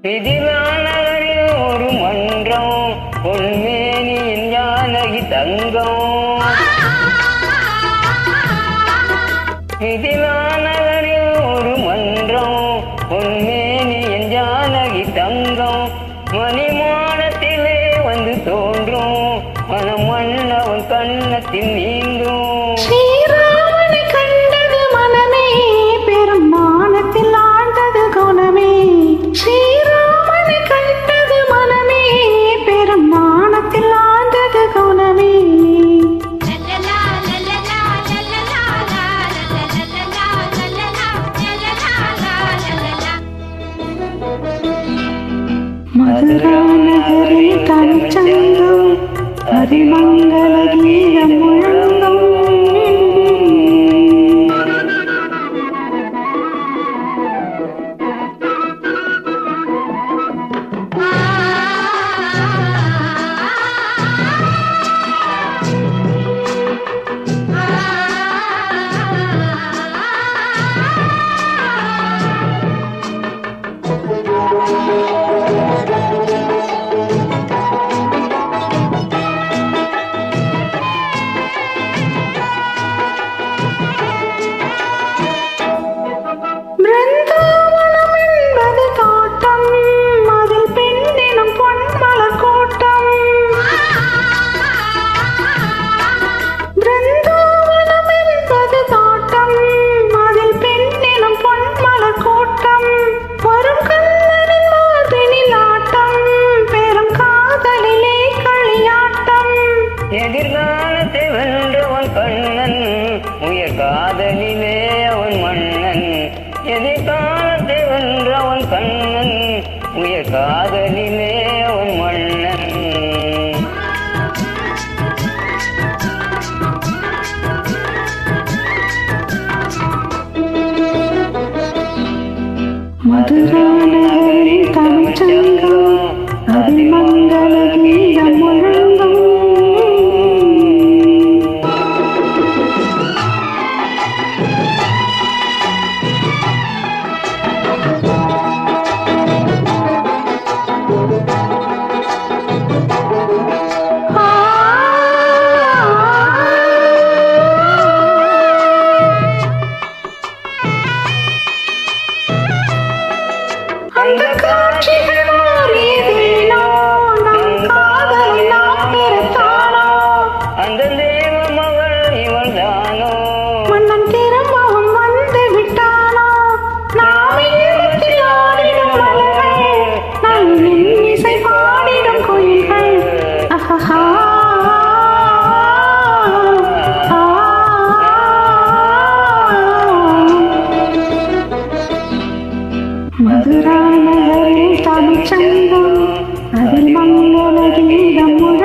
விதிலானவரில் ஒரு மன்றம் பொன்மேனியின் ஜானகி தங்கம். விதிலானவரில் ஒரு மன்றம் பொன்மேனியின் ஜானகி தங்கம். மணிமாடத்திலே வந்து தோன்றும் மனம் மன்னவன் கண்ணத்தில் நீங்கும். ஸ்ரீராமனை கண்டது மனமே பெரும் மானத்தில் ஆண்டது குணமே. ஸ்ரீராமனை கண்டது மனமே பெரும் மானத்தில் ஆண்டது குணமே. மதுரா நகரில் தனிச்சங்கம் ஹரிமங்கள கீதம் முழங்கும். எதிர்காலத்தை வென்றவன் கண்ணன் உயர் காதலிலே அவன் மன்னன். எதிர்காலத்தை வென்றவன் கண்ணன் உயர் காதலிலே அவன் மன்னன். மதுரா நகரில் தமிழ்ச்சங்கம் அதில் மங்கள கீதம் முழங்கும். அந்த காட்சிகள் மாறியதேனோ நம் காதலை நாம் பெறத்தானோ. அந்த தெய்வம் அவள் இவள் தானோ. மன்னன் திரும்பவும் வந்து விட்டானோ. நாம் இல்லத்தில் ஆடிடும் மலர்கள் நம் இசை பாடிடும் கோயில்கள். அஹஹா மதுரா நகரில் தமிழ்ச்சங்கம் அதில் மங்கள கீதம் முழங்கும்.